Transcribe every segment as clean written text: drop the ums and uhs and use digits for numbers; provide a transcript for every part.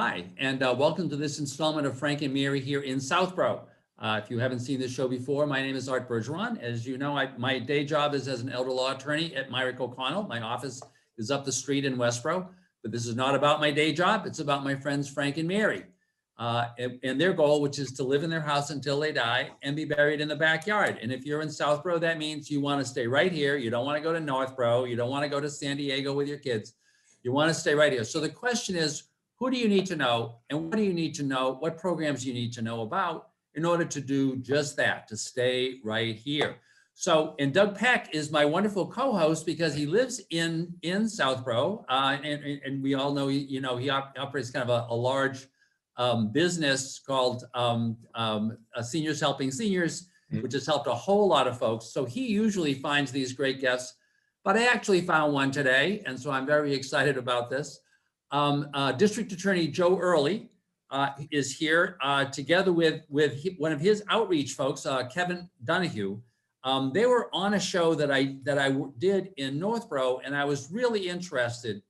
Hi, and welcome to this installment of Frank and Mary here in Southborough. If you haven't seen this show before, my name is Art Bergeron. As you know, my day job is as an elder law attorney at Myrick O'Connell. My office is up the street in Westborough, but this is not about my day job. It's about my friends Frank and Mary and their goal, which is to live in their house until they die and be buried in the backyard. And if you're in Southborough, that means you want to stay right here. You don't want to go to Northborough. You don't want to go to San Diego with your kids. You want to stay right here. So the question is, who do you need to know and what do you need to know? What programs you need to know about in order to do just that, to stay right here. So, and Doug Peck is my wonderful co-host because he lives in Southborough, and we all know, he operates kind of a large business called Seniors Helping Seniors, which has helped a whole lot of folks. So he usually finds these great guests, but I actually found one today, and so I'm very excited about this. District Attorney Joe Early is here together with one of his outreach folks, Kevin Donohue. They were on a show that I did in Northborough, and I was really interested.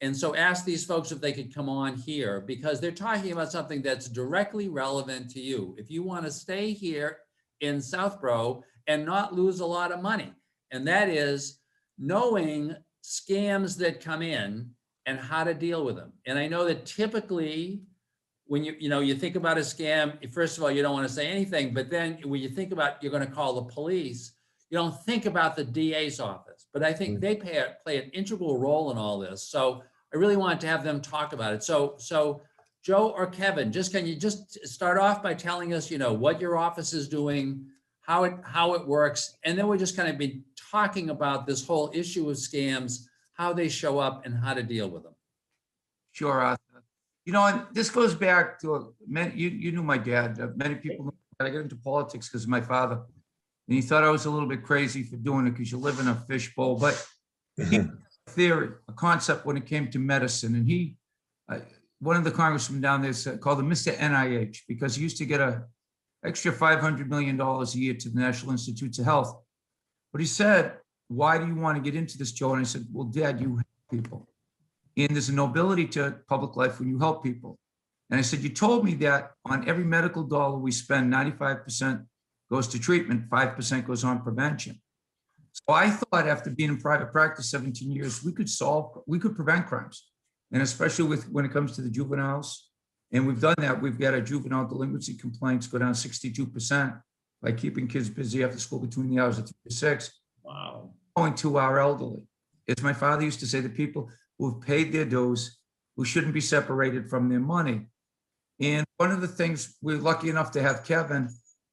And so asked these folks if they could come on here because they're talking about something that's directly relevant to you. If you want to stay here in Southborough and not lose a lot of money, and that is knowing scams that come in and how to deal with them. And I know that typically when you think about a scam, first of all, you don't want to say anything, but then when you think about you're going to call the police, you don't think about the DA's office. But I think they play an integral role in all this. So I really wanted to have them talk about it. So Joe or Kevin, can you just start off by telling us, what your office is doing, how it works, and then we're just kind of be talking about this whole issue of scams, how they show up and how to deal with them. Sure, Arthur. And this goes back to you knew my dad. Many people know that I got into politics because of my father, and he thought I was a little bit crazy for doing it because you live in a fishbowl. But he had a theory, a concept when it came to medicine, and he, one of the congressmen down there called him Mr. NIH because he used to get an extra $500 million a year to the National Institutes of Health. But he said, "Why do you want to get into this, Joe?" And I said, "Well, Dad, you help people. And there's a nobility to public life when you help people." And I said, "You told me that on every medical dollar we spend, 95% goes to treatment, 5% goes on prevention." So I thought after being in private practice 17 years, we could prevent crimes. And especially when it comes to the juveniles. And we've done that. We've got our juvenile delinquency complaints go down 62% by keeping kids busy after school between the hours of 3 to 6. Wow. Going to our elderly. As my father used to say, the people who have paid their dues, who shouldn't be separated from their money. And one of the things we're lucky enough to have, Kevin,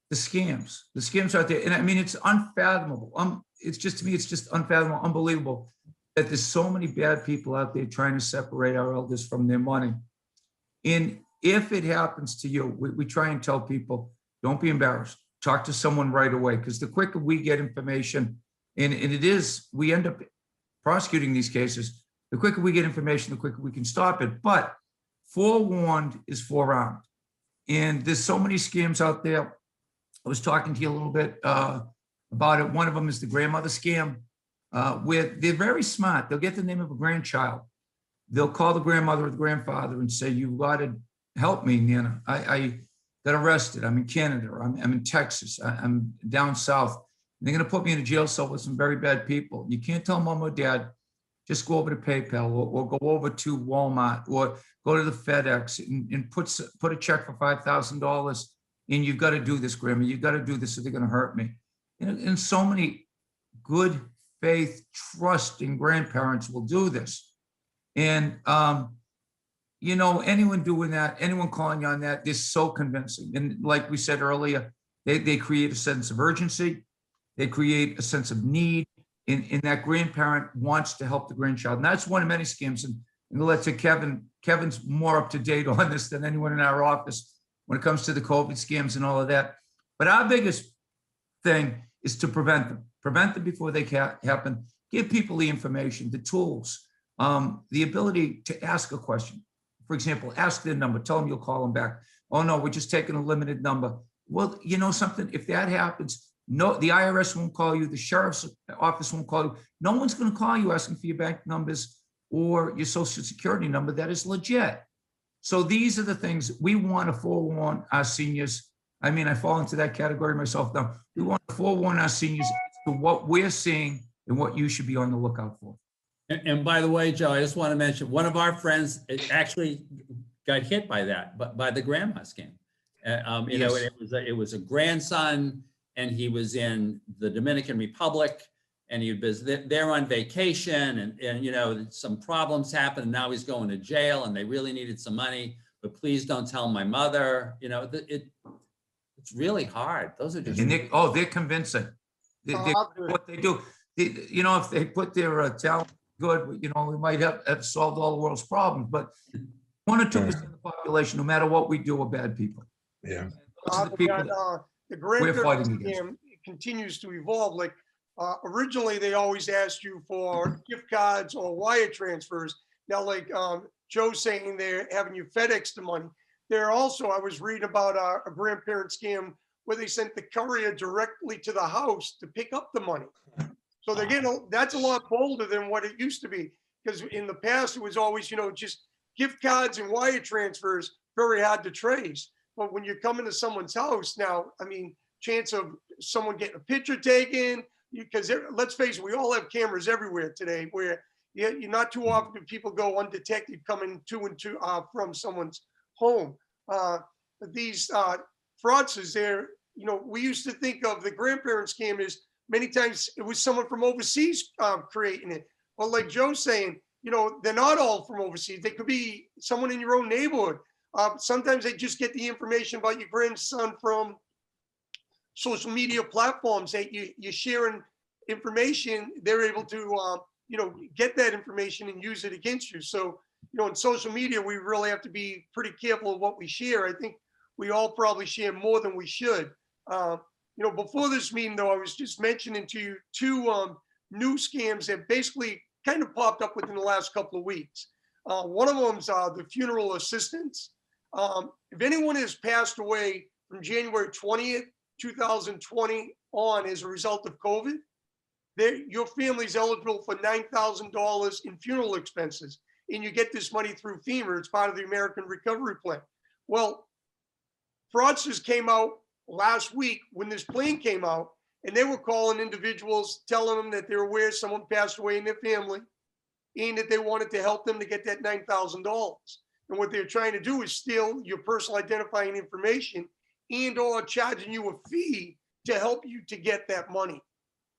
the scams out there. And I mean, it's unfathomable. It's just unfathomable, unbelievable that there's so many bad people out there trying to separate our elders from their money. And if it happens to you, we try and tell people, don't be embarrassed. Talk to someone right away, because the quicker we get information, and we end up prosecuting these cases, the quicker we get information, the quicker we can stop it. But forewarned is forearmed. And there's so many scams out there. I was talking to you a little bit about it. One of them is the grandmother scam, where they're very smart. They'll get the name of a grandchild. They'll call the grandmother or the grandfather and say, "You've got to help me, Nana. I got arrested. I'm in Canada. I'm in Texas. I'm down south. They're going to put me in a jail cell with some very bad people." You can't tell mom or dad, just go over to PayPal or go over to Walmart or go to the FedEx and put a check for $5,000 and you've got to do this, Grandma. You've got to do this or they're going to hurt me. And so many good faith, trusting grandparents will do this. And, anyone doing that, anyone calling you on that, they're so convincing. And like we said earlier, they create a sense of urgency. They create a sense of need. And that grandparent wants to help the grandchild. And that's one of many scams. And let's say Kevin's more up to date on this than anyone in our office when it comes to the COVID scams and all of that. But our biggest thing is to prevent them before they happen. Give people the information, the tools, the ability to ask a question. For example, ask their number, tell them you'll call them back. "Oh no, we're just taking a limited number." Well, you know something, if that happens, no, the IRS won't call you, the sheriff's office won't call you. No one's going to call you asking for your bank numbers or your social security number that is legit. So these are the things we want to forewarn our seniors. I mean, I fall into that category myself now. We want to forewarn our seniors to what we're seeing and what you should be on the lookout for. And by the way, Joe, I just want to mention, one of our friends actually got hit by that, but by the grandma scam. You know, Yes. it was a grandson, and he was in the Dominican Republic, and he was there on vacation, and you know, some problems happened, and now he's going to jail, and they really needed some money, but please don't tell my mother. You know, it's really hard. Those are just. And they're convincing. What they do, you know, if they put their talent good, you know, we might have solved all the world's problems, but 1 or 2% of the population, no matter what we do, are bad people. Yeah. Those are the people The we're fighting grandparent against. scam continues to evolve. Like originally, they always asked you for gift cards or wire transfers. Now, like Joe's saying, they're having you FedEx the money. There also, I was reading about a grandparent scam where they sent the courier directly to the house to pick up the money. So they're getting, that's a lot bolder than what it used to be. Because in the past, it was always, you know, just gift cards and wire transfers, very hard to trace. But when you're coming to someone's house now, I mean, chance of someone getting a picture taken, because let's face it, we all have cameras everywhere today where you're not too often do people go undetected coming from someone's home. These fraudsters there, you know, we used to think of the grandparent scam as many times it was someone from overseas creating it. Well, like Joe's saying, you know, they're not all from overseas. They could be someone in your own neighborhood. Sometimes they just get the information about your grandson from social media platforms that you're sharing information. They're able to, you know, get that information and use it against you. So, you know, in social media, we really have to be pretty careful of what we share. I think we all probably share more than we should. You know, before this meeting, though, I was just mentioning to you two new scams that basically kind of popped up within the last couple of weeks. One of them's the funeral assistance. If anyone has passed away from January 20th, 2020 on as a result of COVID, your family's eligible for $9,000 in funeral expenses. And you get this money through FEMA. It's part of the American Recovery Plan. Well, fraudsters came out last week when this plan came out, and they were calling individuals, telling them that they're aware someone passed away in their family and that they wanted to help them to get that $9,000. And what they're trying to do is steal your personal identifying information and or charging you a fee to help you to get that money.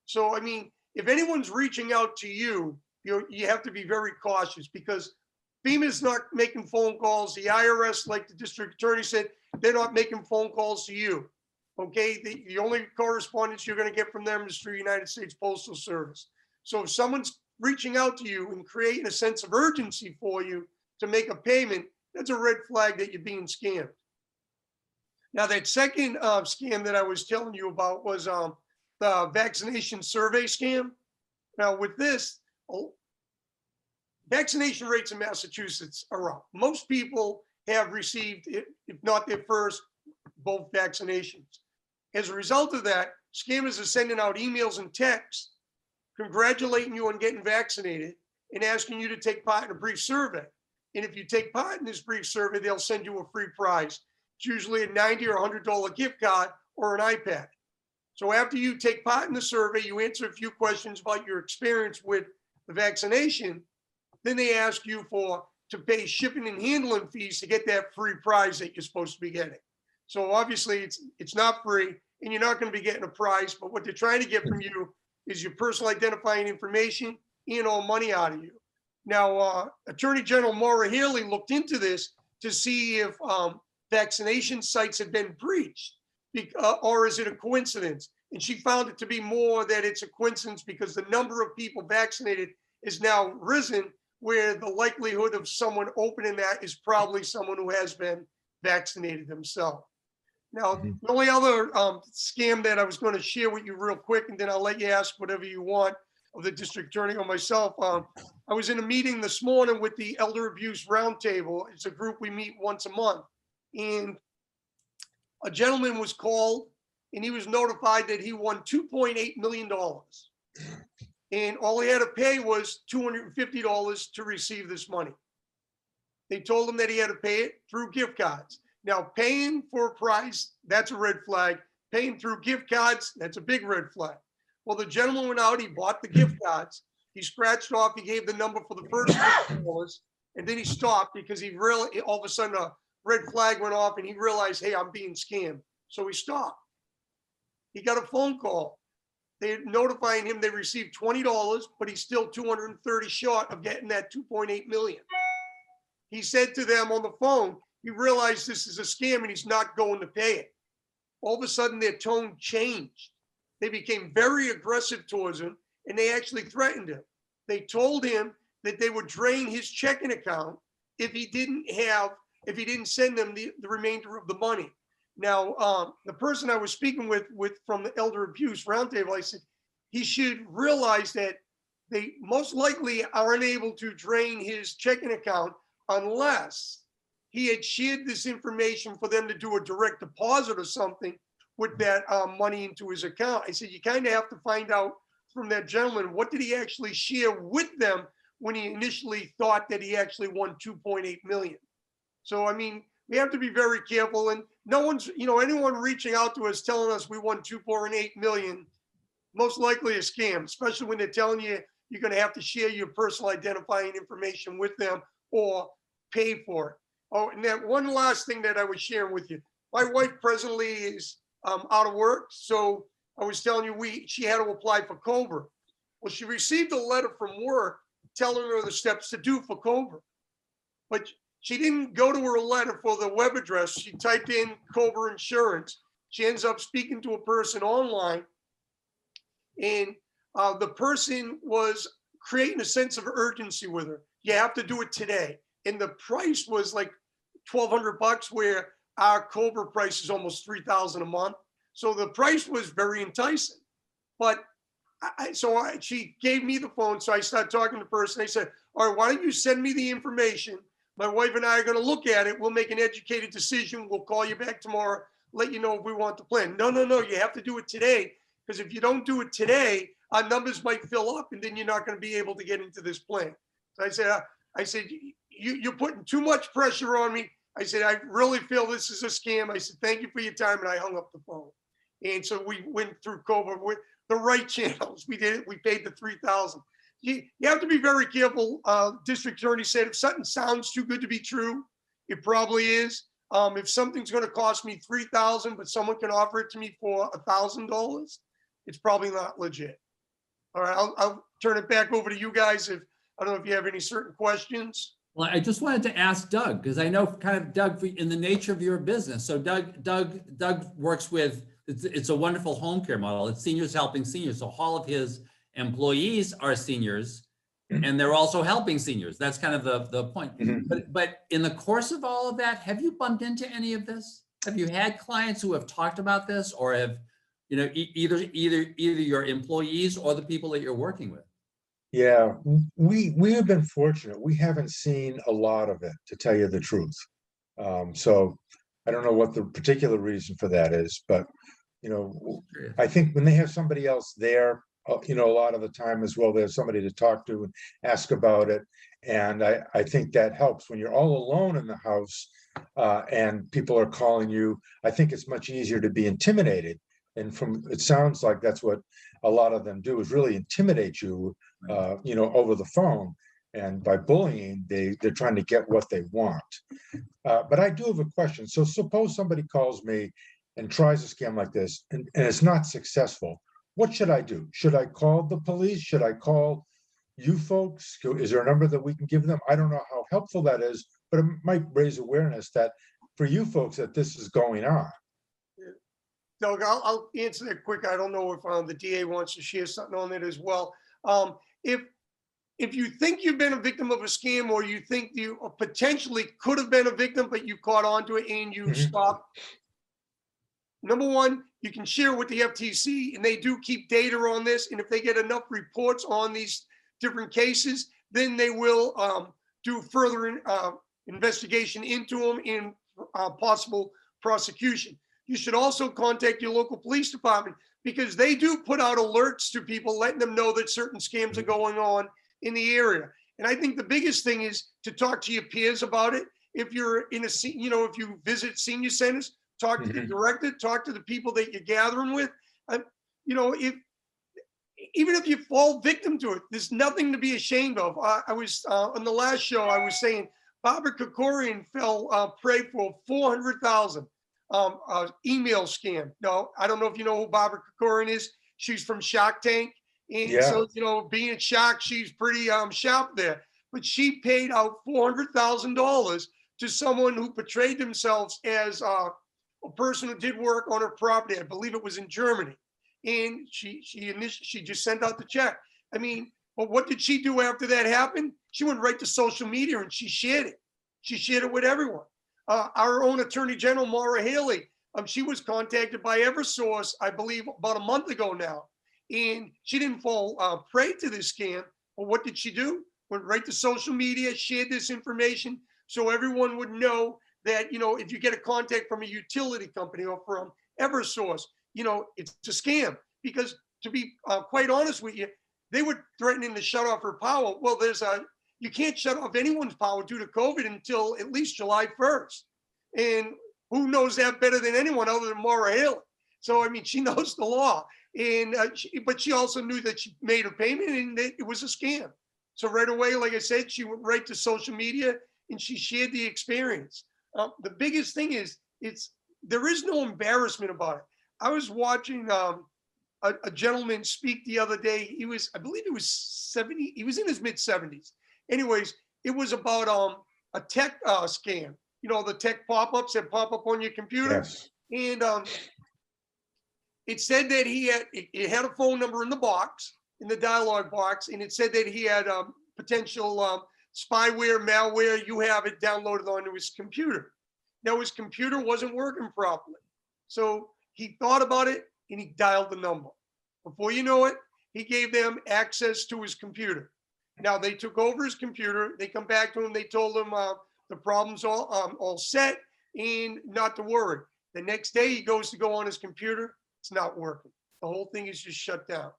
So, I mean, if anyone's reaching out to you, you have to be very cautious because FEMA's not making phone calls. The IRS, like the district attorney said, they're not making phone calls to you. Okay, the only correspondence you're going to get from them is through United States Postal Service. So if someone's reaching out to you and creating a sense of urgency for you to make a payment, that's a red flag that you're being scammed. Now, that second scam that I was telling you about was the vaccination survey scam. Now, with this, vaccination rates in Massachusetts are up. Most people have received, if not their first, both vaccinations. As a result of that, scammers are sending out emails and texts congratulating you on getting vaccinated and asking you to take part in a brief survey. And if you take part in this brief survey, they'll send you a free prize. It's usually a $90 or $100 gift card or an iPad. So after you take part in the survey, you answer a few questions about your experience with the vaccination, then they ask you to pay shipping and handling fees to get that free prize that you're supposed to be getting. So obviously it's not free and you're not going to be getting a prize, but what they're trying to get from you is your personal identifying information and all money out of you. Now, Attorney General Maura Healey looked into this to see if vaccination sites have been breached or is it a coincidence? And she found it to be more that it's a coincidence because the number of people vaccinated is now risen, where the likelihood of someone opening that is probably someone who has been vaccinated themselves. Now, the only other scam that I was going to share with you real quick, and then I'll let you ask whatever you want of the district attorney or myself. I was in a meeting this morning with the Elder Abuse Roundtable. It's a group we meet once a month. And a gentleman was called and he was notified that he won $2.8 million. And all he had to pay was $250 to receive this money. They told him that he had to pay it through gift cards. Now, paying for a price, that's a red flag. Paying through gift cards, that's a big red flag. Well, the gentleman went out, he bought the gift cards, he scratched off, he gave the number for the first $50, and then he stopped because he really, all of a sudden a red flag went off and he realized, hey, I'm being scammed. So he stopped. He got a phone call. They're notifying him they received $20, but he's still 230 short of getting that 2.8 million. He said to them on the phone, he realized this is a scam and he's not going to pay it. All of a sudden their tone changed. They became very aggressive towards him and they actually threatened him. They told him that they would drain his checking account if he didn't send them the remainder of the money. Now, the person I was speaking with from the Elder Abuse Roundtable, I said, he should realize that they most likely are unable to drain his checking account unless he had shared this information for them to do a direct deposit or something with that money into his account. I said, you kind of have to find out from that gentleman, what did he actually share with them when he initially thought that he actually won 2.8 million? So, I mean, we have to be very careful, and no one's, anyone reaching out to us telling us we won 2.8 million, most likely a scam, especially when they're telling you you're going to have to share your personal identifying information with them or pay for it. Oh, and then one last thing that I was sharing with you. My wife presently is out of work. So I was telling you, she had to apply for COBRA. Well, she received a letter from work telling her the steps to do for COBRA. But she didn't go to her letter for the web address. She typed in COBRA insurance. She ends up speaking to a person online. And the person was creating a sense of urgency with her. You have to do it today. And the price was like $1,200, where our COBRA price is almost $3,000 a month. So the price was very enticing. But she gave me the phone. So I started talking to the person. I said, all right, why don't you send me the information? My wife and I are going to look at it. We'll make an educated decision. We'll call you back tomorrow, let you know if we want the plan. No, you have to do it today. Because if you don't do it today, our numbers might fill up and then you're not going to be able to get into this plan. So I said, you're putting too much pressure on me. I said, I really feel this is a scam. I said, thank you for your time. And I hung up the phone. And so we went through COBRA with the right channels. We did it. We paid the $3,000. You have to be very careful. District Attorney said, if something sounds too good to be true, it probably is. If something's going to cost me $3,000, but someone can offer it to me for $1,000, it's probably not legit. All right, I'll turn it back over to you guys. I don't know if you have any certain questions. Well, I just wanted to ask Doug, because I know kind of Doug, in the nature of your business. So Doug works with, it's a wonderful home care model. It's seniors helping seniors. So all of his employees are seniors and they're also helping seniors. That's kind of the point. Mhm. But in the course of all of that, have you bumped into any of this? Have you had clients who have talked about this, or have, either your employees or the people that you're working with? Yeah, we have been fortunate. We haven't seen a lot of it, to tell you the truth. So I don't know what the particular reason for that is, but I think when they have somebody else there, a lot of the time as well, there's somebody to talk to and ask about it. And I think that helps when you're all alone in the house and people are calling you. I think it's much easier to be intimidated. And it sounds like that's what a lot of them do, is really intimidate you, over the phone. And by bullying, they're trying to get what they want. But I do have a question. So suppose somebody calls me and tries a scam like this, and it's not successful. What should I do? Should I call the police? Should I call you folks? Is there a number that we can give them? I don't know how helpful that is, but it might raise awareness that for you folks that this is going on. Doug, I'll answer that quick. I don't know if the DA wants to share something on it as well. If you think you've been a victim of a scam, or you think you potentially could have been a victim, but you caught on to it and you stopped, number one, you can share with the FTC, and they do keep data on this. And if they get enough reports on these different cases, then they will do further investigation into them and possible prosecution. You should also contact your local police department, because they do put out alerts to people, letting them know that certain scams are going on in the area. And I think the biggest thing is to talk to your peers about it. If you're in a, if you visit senior centers, talk to the director, talk to the people that you're gathering with. If even if you fall victim to it, there's nothing to be ashamed of. I was on the last show, I was saying Barbara Kokorian fell prey for 400,000 email scam. No, I don't know if you know who Barbara Kokorian is. She's from Shark Tank. And so, being at Shark, she's pretty sharp there. But she paid out $400,000 to someone who portrayed themselves as a person who did work on her property. I believe it was in Germany. And she just sent out the check. I mean, but what did she do after that happened? She went right to social media and she shared it. She shared it with everyone. Our own Attorney General, Maura Haley, she was contacted by Eversource, I believe, about a month ago now. And she didn't fall prey to this scam. But what did she do? Went right to social media, shared this information so everyone would know that, if you get a contact from a utility company or from Eversource, it's a scam. Because to be quite honest with you, they were threatening to shut off her power. Well, you can't shut off anyone's power due to COVID until at least July 1st. And who knows that better than anyone other than Maura Haley? So, I mean, she knows the law. And but she also knew that she made a payment and it was a scam. So right away, like I said, she went right to social media and she shared the experience. The biggest thing is there is no embarrassment about it. I was watching a gentleman speak the other day. I believe he was 70. He was in his mid 70s. Anyways, it was about a tech scam. The tech pop-ups that pop up on your computer. Yes. And it said that it had a phone number in the box, in the dialogue box, and it said that he had potential spyware, malware. You have it downloaded onto his computer. Now his computer wasn't working properly. So he thought about it and he dialed the number. Before you know it, he gave them access to his computer. Now they took over his computer. They come back to him. They told him the problem's all set and not to worry. The next day he goes to go on his computer. It's not working. The whole thing is just shut down.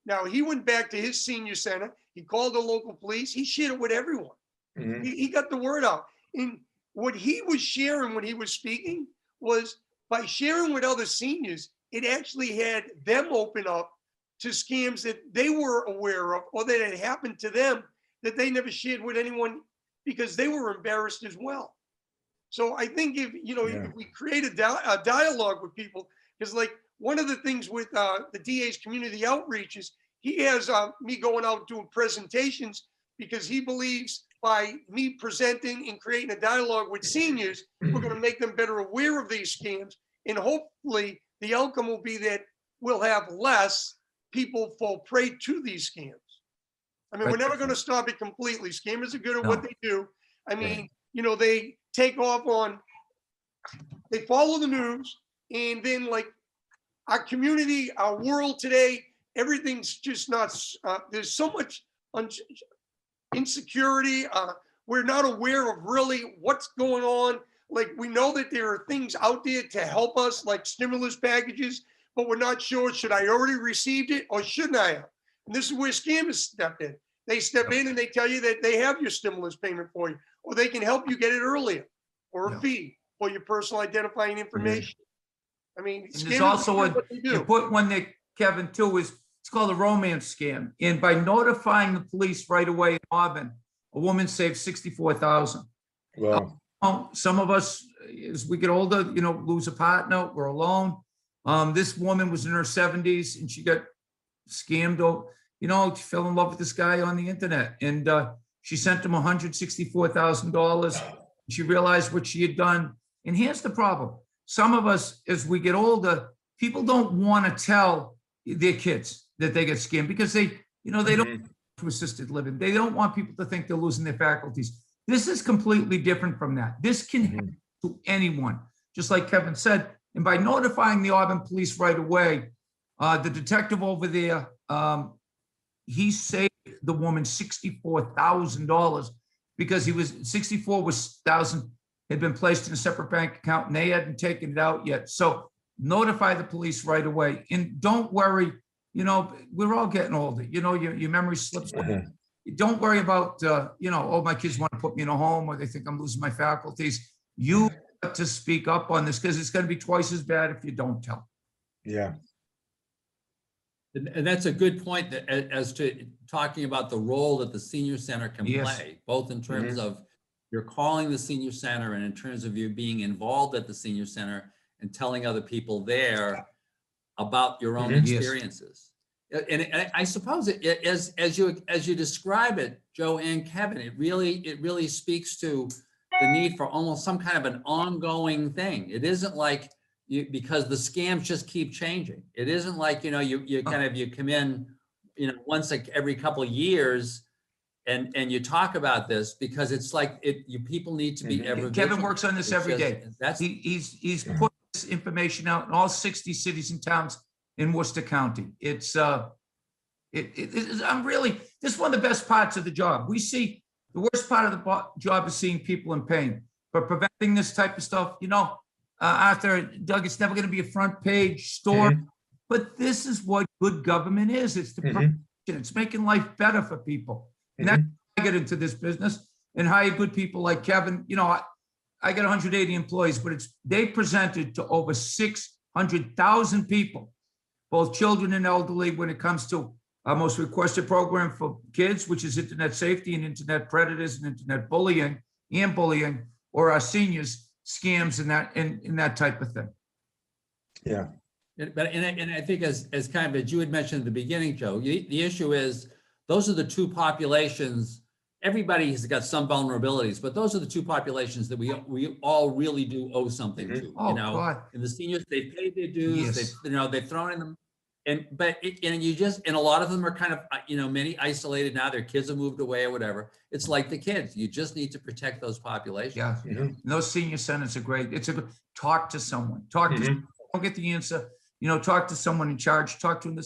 Now he went back to his senior center. He called the local police. He shared it with everyone. Mhm. He got the word out. And what he was sharing when he was speaking was by sharing with other seniors, it actually had them open up to scams that they were aware of or that had happened to them that they never shared with anyone because they were embarrassed as well. So I think if we create a dialogue with people, because like one of the things with the DA's community outreach is he has me going out doing presentations because he believes by me presenting and creating a dialogue with seniors, we're going to make them better aware of these scams. And hopefully the outcome will be that we'll have less people fall prey to these scams. I mean, we're never going to stop it completely. Scammers are good at what they do. I mean, they take off they follow the news, and then like our community, our world today, everything's just not, there's so much insecurity. We're not aware of really what's going on. Like we know that there are things out there to help us, like stimulus packages, but we're not sure, should I already received it or shouldn't I have? And this is where scammers step in. They step in and they tell you that they have your stimulus payment for you, or they can help you get it earlier, or a fee for your personal identifying information. I mean, and there's also an important one that Kevin too is it's called a romance scam. And by notifying the police right away in Auburn, a woman saved $64,000. Wow. Some of us, as we get older, lose a partner, we're alone. This woman was in her 70s and she got scammed. She fell in love with this guy on the internet, and she sent him $164,000. She realized what she had done. And here's the problem. Some of us, as we get older, people don't want to tell their kids that they get scammed because they don't to assisted living. They don't want people to think they're losing their faculties. This is completely different from that. This can happen to anyone, just like Kevin said. And by notifying the Auburn police right away, the detective over there, he saved the woman $64,000 because $64,000 had been placed in a separate bank account and they hadn't taken it out yet. So notify the police right away. And don't worry, we're all getting older. Your memory slips. don't worry about, oh, my kids want to put me in a home or they think I'm losing my faculties. You got to speak up on this because it's going to be twice as bad if you don't tell. Yeah. And that's a good point that, as to talking about the role that the senior center can Yes. play, both in terms of you're calling the senior center and in terms of you being involved at the senior center and telling other people there about your own Yes. experiences. And I suppose as you describe it, Joe and Kevin, it really speaks to the need for almost some kind of an ongoing thing. It isn't like because the scams just keep changing. It isn't like, you come in, once every couple of years and you talk about this because it's like people need to be ever Kevin vigilant. works on this It's every just- day. That's He's put this information out in all 60 cities and towns in Worcester County. It's this is one of the best parts of the job. We see the worst part of the job is seeing people in pain, but preventing this type of stuff, Arthur, Doug, it's never going to be a front page story, but this is what good government is. It's the prevention. It's making life better for people. And that's why I get into this business and hire good people like Kevin. I got 180 employees, but they presented to over 600,000 people, both children and elderly, when it comes to our most requested program for kids, which is internet safety and internet predators and internet bullying, or our seniors scams and that type of thing. Yeah. But I think as kind of as you had mentioned at the beginning, Joe, the issue is those are the two populations. Everybody has got some vulnerabilities, but those are the two populations that we all really do owe something to. Oh, God. And the seniors, they've paid their dues. Yes. They've thrown in them, and a lot of them are kind of many isolated now. Their kids have moved away or whatever. It's like the kids. You just need to protect those populations. Yeah. Those senior centers are great. Talk to someone. Don't get the answer. Talk to someone in charge. Talk to them.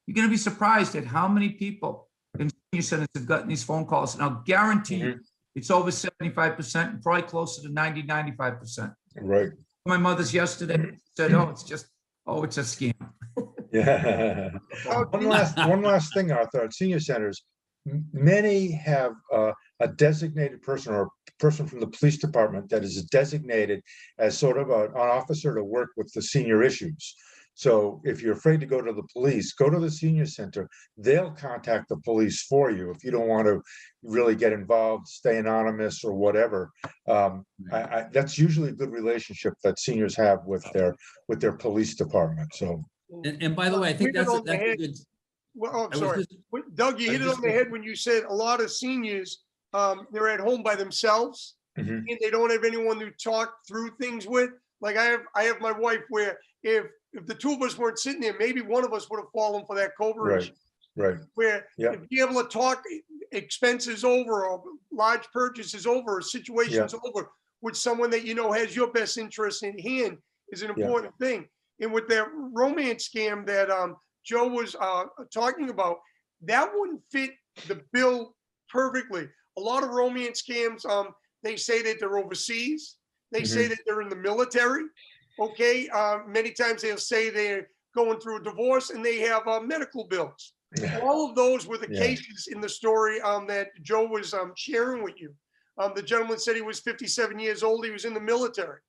You're going to be surprised at how many people in senior centers have gotten these phone calls. And I'll guarantee you it's over 75% and probably closer to 95%. Right. My mother's yesterday said, it's a scam. Yeah. One last thing, Arthur, at senior centers, many have a designated person or a person from the police department that is designated as sort of an officer to work with the senior issues. So if you're afraid to go to the police, go to the senior center. They'll contact the police for you if you don't want to really get involved, stay anonymous or whatever. That's usually a good relationship that seniors have with their police department. So. And by the way, I think that's a good. Well, I'm sorry, Doug, you hit it on the head when you said a lot of seniors, they're at home by themselves and they don't have anyone to talk through things with. Like I have my wife where if the two of us weren't sitting there, maybe one of us would have fallen for that covert issue. Right. Where if you're able to talk expenses over or large purchases over or situations over with someone that has your best interest in hand is an important thing. And with that romance scam that Joe was talking about, that wouldn't fit the bill perfectly. A lot of romance scams, they say that they're overseas. They say that they're in the military. Okay. Many times they'll say they're going through a divorce and they have medical bills. All of those were the cases in the story that Joe was sharing with you. The gentleman said he was 57 years old. He was in the military.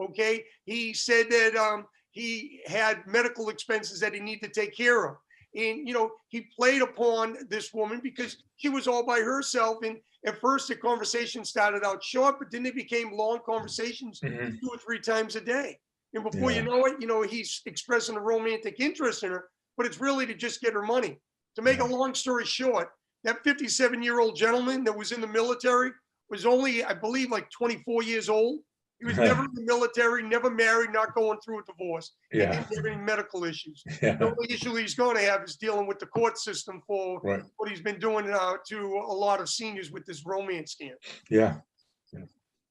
Okay. He said that he had medical expenses that he needed to take care of. And, he played upon this woman because she was all by herself. And at first the conversation started out short, but then it became long conversations 2 or 3 times a day. And before you know it, he's expressing a romantic interest in her, but it's really to just get her money. To make a long story short, that 57-year-old gentleman that was in the military was only, I believe, like 24 years old. He was never in the military, never married, not going through a divorce. Didn't have any medical issues. The only issue he's going to have is dealing with the court system for what he's been doing to a lot of seniors with this romance scam. Yeah.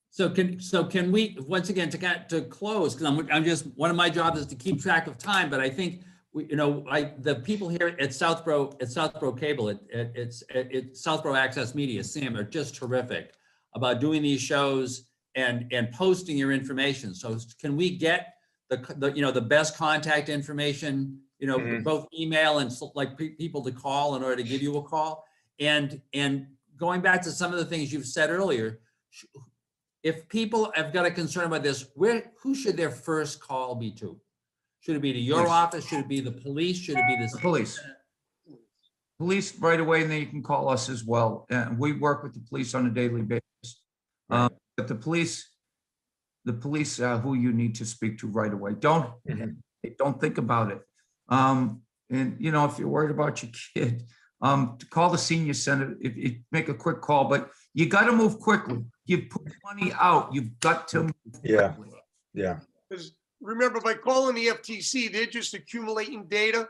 So can we, once again, to close, because I'm just, one of my jobs is to keep track of time, but I think the people here at Southborough Cable, at Southborough Access Media, Sam, are just terrific about doing these shows and posting your information. So can we get the best contact information, both email and like people to call in order to give you a call? And going back to some of the things you've said earlier, if people have got a concern about this, who should their first call be to? Should it be to your Police. office? Should it be the police? Should it be The police. Police right away, and then you can call us as well. We work with the police on a daily basis. But the police who you need to speak to right away. Don't think about it. And you know, if you're worried about your kid, to call the senior center, if make a quick call, but you got to move quickly. You put money out, you've got to move quickly. Yeah. Because remember, by calling the FTC, they're just accumulating data.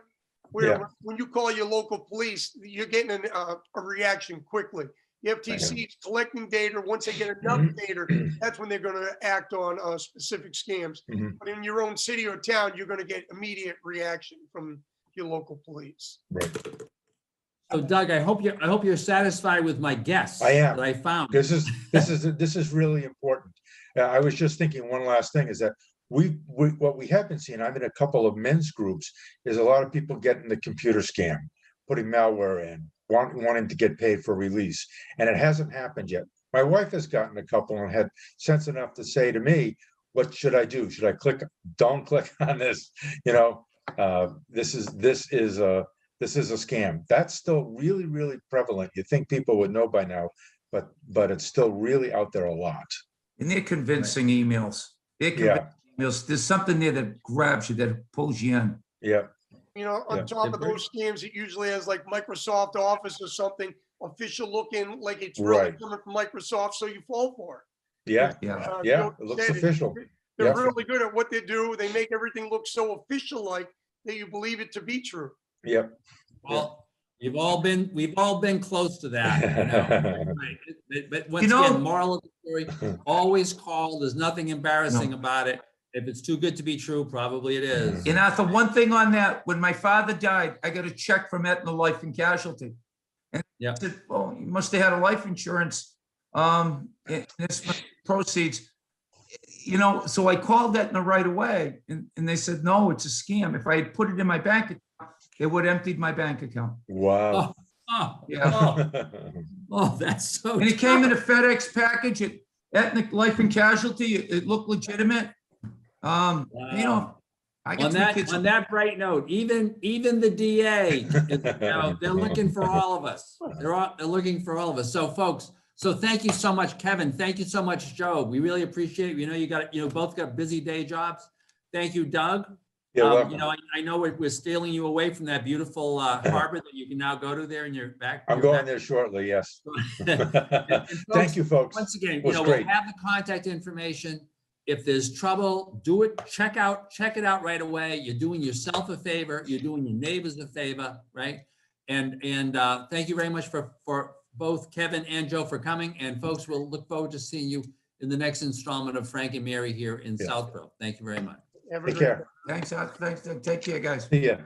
Where when you call your local police, you're getting a reaction quickly. The FTC is collecting data. Once they get enough data, that's when they're going to act on specific scams. But in your own city or town, you're going to get immediate reaction from your local police. Right. So Doug, I hope you're satisfied with my guess. I am. That I found. This is really important. I was just thinking one last thing is that what we have been seeing, I'm in a couple of men's groups, is a lot of people getting the computer scam, putting malware in, wanting to get paid for release, and it hasn't happened yet. My wife has gotten a couple and had sense enough to say to me, "What should I do? Should I click? Don't click on this. You know, this is a scam." That's still really, really prevalent. You think people would know by now, but it's still really out there a lot. And they're convincing emails. They're convincing emails. There's something there that grabs you, that pulls you in. Yeah. You know, on top of those scams, it usually has like Microsoft Office or something official looking, like it's really coming from Microsoft, so you fall for it. Yeah. Joe It looks said official. They're really good at what they do. They make everything look so official-like that you believe it to be true. Yep. Well, we've all been close to that. You know? Right. But once You know- again, moral of the story, always call. There's nothing embarrassing about it. If it's too good to be true, probably it is. And Arthur, one thing on that, when my father died, I got a check from Aetna Life and Casualty. And I said, well, you must have had a life insurance. And this proceeds. You know, so I called Aetna right away, and they said, no, it's a scam. If I had put it in my bank account, they would have emptied my bank account. Wow. Oh, that's so. And it came in a FedEx package at Aetna Life and Casualty. It looked legitimate. You know, I got three kids. On that bright note, even the DA, they're looking for all of us. They're looking for all of us. So folks, thank you so much, Kevin. Thank you so much, Joe. We really appreciate it. You know, you both got busy day jobs. Thank you, Doug. Welcome. You know, I know we're stealing you away from that beautiful harbor that you can now go to there in your back. I'm going there shortly. Yes. And folks, Thank you, folks. once again, Was we'll great. have the contact information. If there's trouble, do it. Check it out right away. You're doing yourself a favor. You're doing your neighbors a favor, right? And thank you very much for both Kevin and Joe for coming. And folks, we'll look forward to seeing you in the next installment of Frank and Mary here in Southborough. Thank you very much. Take care. Thanks, Arthur. Thanks. Take care, guys. See ya.